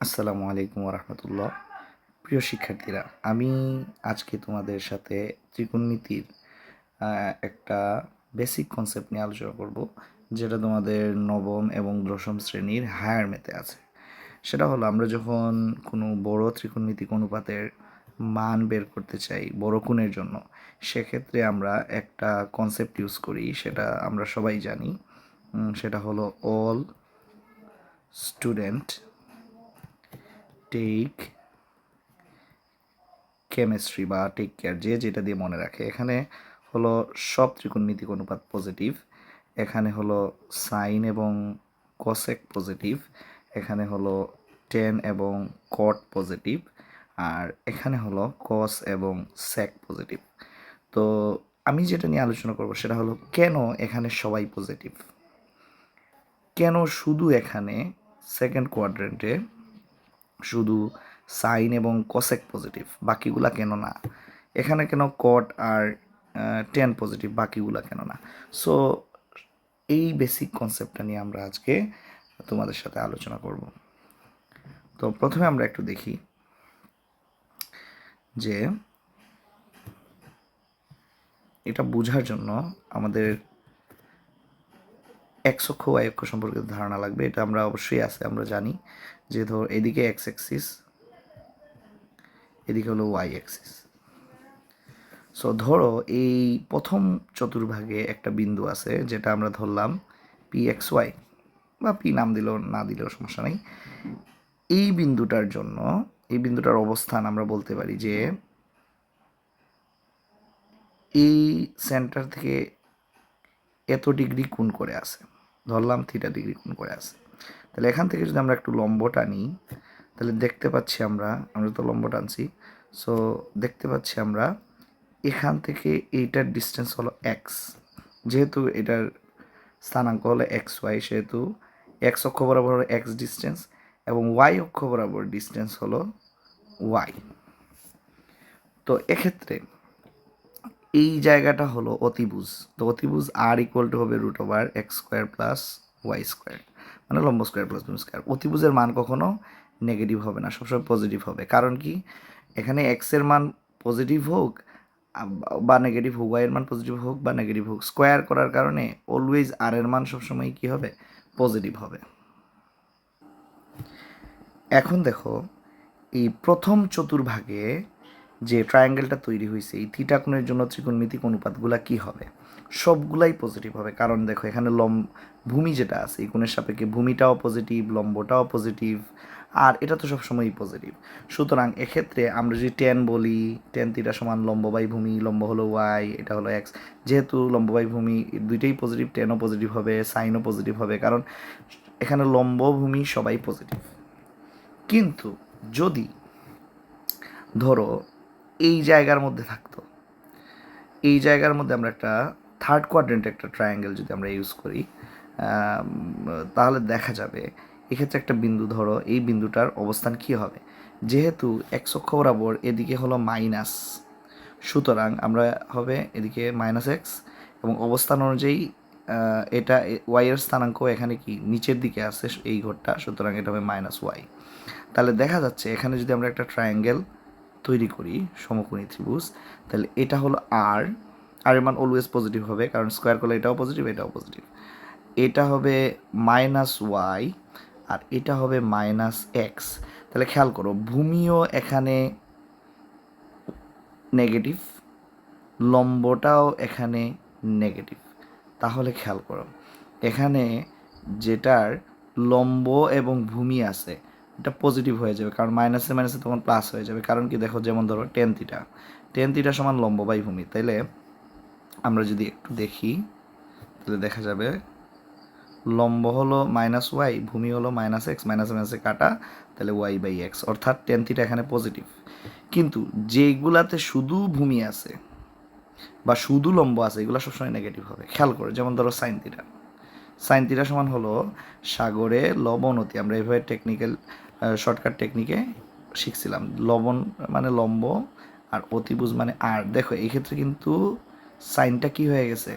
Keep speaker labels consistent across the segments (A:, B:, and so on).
A: আসসালামু আলাইকুম রহমতুল্লাহ। প্রিয় শিক্ষার্থীরা, আমি আজকে তোমাদের সাথে ত্রিকোণমিতির একটা বেসিক কনসেপ্ট নিয়ে আলোচনা করব, যেটা তোমাদের নবম এবং দশম শ্রেণীর হায়ার ম্যাথে আছে। সেটা হলো, আমরা যখন কোনো বড় ত্রিকোণমিতিক অনুপাতের মান বের করতে চাই বড় কোণের জন্য, সেক্ষেত্রে আমরা একটা কনসেপ্ট ইউজ করি, সেটা আমরা সবাই জানি। সেটা হলো অল স্টুডেন্ট টেক কেমিস্ট্রি বা টেক কেয়ার, যে যেটা দিয়ে মনে রাখে। এখানে হলো সব ত্রিকোণমিতিক অনুপাত পজিটিভ, এখানে হলো সাইন এবং কসেক পজিটিভ, এখানে হলো টেন এবং কট পজিটিভ, আর এখানে হলো কস এবং সেক পজিটিভ। তো আমি যেটা নিয়ে আলোচনা করব সেটা হলো, কেন এখানে সবাই পজিটিভ, কেন শুধু এখানে সেকেন্ড কোয়াড্রেন্টে শুধু সাইন এবং কসেক পজিটিভ, বাকিগুলা কেন না? এখানে কেন কট আর টেন পজিটিভ, বাকিগুলা কেন না? সো এই বেসিক কনসেপ্টটা নিয়ে আমরা আজকে তোমাদের সাথে আলোচনা করব। তো প্রথমে আমরা একটু দেখি যে এটা বোঝার জন্য আমাদের এক্স অক্ষ ওয়াই অক্ষ সম্পর্কে ধারণা লাগবে। এটা আমরা অবশ্যই আছে, আমরা জানি যে ধর এদিকে এক্স অ্যাক্সিস, এদিকে হলো ওয়াই অ্যাক্সিস। সো ধরো এই প্রথম চতুর্ভাগে একটা বিন্দু আছে, যেটা আমরা ধরলাম পি এক্স ওয়াই, বা পি নাম দিলেও না দিলেও সমস্যা নেই। এই বিন্দুটার জন্য, এই বিন্দুটার অবস্থান আমরা বলতে পারি যে এই সেন্টার থেকে এত ডিগ্রি কোণ করে আছে, ধরলাম থিটা ডিগ্রি কোণ করে আছে। তাহলে এখান থেকে যদি আমরা একটু লম্ব টানি, তাহলে দেখতে পাচ্ছি আমরা তো লম্ব টানছি, সো দেখতে পাচ্ছি আমরা এখান থেকে এইটার ডিস্টেন্স হলো এক্স। যেহেতু এটার স্থানাঙ্ক হলো এক্স ওয়াই, সেহেতু এক্স অক্ষ বরাবর হলো এক্স ডিস্টেন্স, এবং ওয়াই অক্ষ বরাবর ডিস্টেন্স হলো ওয়াই। তো এক্ষেত্রে এই জায়গাটা হলো অতিভুজ। তো অতিভুজ আর ইকুয়াল টু হবে root over x square plus y square, মানে লম্ব স্কোয়ার প্লাস ভূমি স্কোয়ার। অতিভুজের মান কখনো নেগেটিভ হবে না, সবসময় পজিটিভ হবে। কারণ কি, এখানে এক্সের মান পজিটিভ হোক বা নেগেটিভ হোক, ওয়াই এর মান পজিটিভ হোক বা নেগেটিভ হোক, স্কোয়ার করার কারণে অলওয়েজ আর এর মান সবসময় কী হবে? পজিটিভ হবে। এখন দেখো, এই প্রথম চতুর্ভাগে যে ট্রায়াঙ্গেলটা তৈরি হয়েছে, এই থিটা কোণের জন্য ত্রিকোণমিতিক অনুপাতগুলা কি হবে? সবগুলাই পজিটিভ হবে। কারণ দেখো, এখানে ভূমি যেটা আছে, এই কোণের সাপেক্ষে ভূমিটাও পজিটিভ, লম্বটাও পজিটিভ, আর এটা তো সবসময়ই পজিটিভ। সুতরাং এক্ষেত্রে আমরা যদি টেন বলি, টেন থিটা সমান লম্ব বাই ভূমি, লম্ব হলো ওয়াই, এটা হলো এক্স। যেহেতু লম্ব বাই ভূমি দুইটাই পজিটিভ, টেনও পজিটিভ হবে, সাইনও পজিটিভ হবে, কারণ এখানে লম্ব ভূমি সবাই পজিটিভ। কিন্তু যদি ধরো এই জায়গার মধ্যে থাকতো, এই জায়গার মধ্যে আমরা একটা থার্ড কোয়াড্রেন্টে একটা ট্রায়াঙ্গেল যদি আমরা ইউজ করি, তাহলে দেখা যাবে এক্ষেত্রে একটা বিন্দু, ধরো এই বিন্দুটার অবস্থান কী হবে? যেহেতু এক্স অক্ষ বরাবর এদিকে হলো মাইনাস, সুতরাং আমরা হবে এদিকে মাইনাস এক্স, এবং অবস্থান অনুযায়ী এটা ওয়াইয়ের স্থানাঙ্ক এখানে কি নিচের দিকে আছে এই ঘরটা, সুতরাং এটা হবে মাইনাস ওয়াই। তাহলে দেখা যাচ্ছে এখানে যদি আমরা একটা ট্রায়াঙ্গেল তৈরি করি, সমকোণী ত্রিভুজ, তাহলে এটা হলো আর, আর এর মান অলওয়েজ পজিটিভ হবে, কারণ স্কোয়ার করলে এটাও পজিটিভ, এটাও পজিটিভ। এটা হবে মাইনাস ওয়াই, আর এটা হবে মাইনাস এক্স। তাহলে খেয়াল করো, ভূমিও এখানে নেগেটিভ, লম্বটাও এখানে নেগেটিভ। তাহলে খেয়াল করো, এখানে যেটার লম্ব এবং ভূমি আছে এটা পজিটিভ হয়ে যাবে, কারণ মাইনাসে মাইনাসে তখন প্লাস হয়ে যাবে। কারণ কি, দেখো যেমন ধরো টেন থিটা, টেন থিটা সমান লম্ব বাই ভূমি। তাইলে আমরা যদি একটু দেখি, তাহলে দেখা যাবে লম্ব হলো মাইনাস ওয়াই, ভূমি হলো মাইনাস এক্স, মাইনাসে মাইনাসে কাটা, তাহলে ওয়াই বাই এক্স, অর্থাৎ টেন থিটা এখানে পজিটিভ। কিন্তু যেগুলাতে শুধু ভূমি আছে বা শুধু লম্ব আছে, এগুলো সবসময় নেগেটিভ হবে। খেয়াল করো, যেমন ধরো সাইন থিটা, সাইন থিটা সমান হলো সাগরে লবণ অতি, আমরা এভাবে টেকনিক্যাল শর্টকাট টেকনিকে শিখছিলাম। লবণ মানে লম্ব, আর অতিভুজ মানে আর। দেখো এই ক্ষেত্রে কিন্তু সাইনটা কি হয়ে গেছে,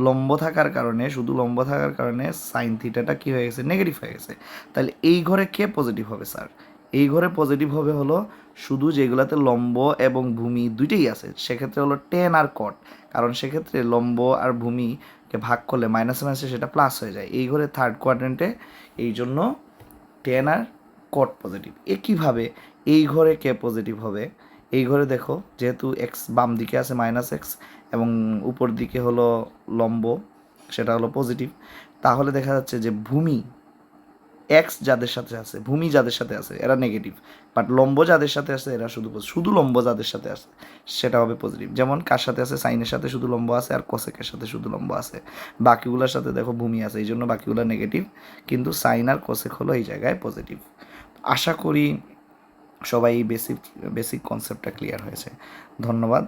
A: লম্ব থাকার কারণে, শুধু লম্ব থাকার কারণে সাইন থিটাটা কি হয়ে গেছে, নেগেটিভ হয়ে গেছে। তাহলে এই ঘরে কে পজিটিভ হবে স্যার? এই ঘরে পজিটিভ হবে হলো শুধু যেগুলোতে লম্ব এবং ভূমি দুইটাই আছে, সেক্ষেত্রে হলো টেন আর কট, কারণ সেক্ষেত্রে লম্ব আর ভূমিকে ভাগ করলে মাইনাসে মাইনাসে সেটা প্লাস হয়ে যায় এই ঘরে থার্ড কোয়াড্রেন্টে, এই জন্য টেন আর কট পজিটিভ। একইভাবে এই ঘরে কে পজিটিভ হবে, এই ঘরে দেখো যেহেতু এক্স বাম দিকে আছে মাইনাস এক্স এবং উপর দিকে হলো লম্ব, সেটা হলো পজিটিভ, তাহলে দেখা যাচ্ছে যে ভূমি এক্স যাদের সাথে আছে, ভূমি যাদের সাথে আছে এরা নেগেটিভ, বাট লম্ব যাদের সাথে আছে এরা শুধু লম্ব যাদের সাথে আছে সেটা হবে পজিটিভ। যেমন কার সাথে আছে, সাইনের সাথে শুধু লম্ব আছে আর কোসেকের সাথে শুধু লম্ব আছে, বাকিগুলোর সাথে দেখো ভূমি আছে, এই জন্য বাকিগুলো নেগেটিভ, কিন্তু সাইন আর কোসেক হলো এই জায়গায় পজিটিভ। আশা করি সবাই বেসিক কনসেপ্টটা ক্লিয়ার হয়েছে। ধন্যবাদ।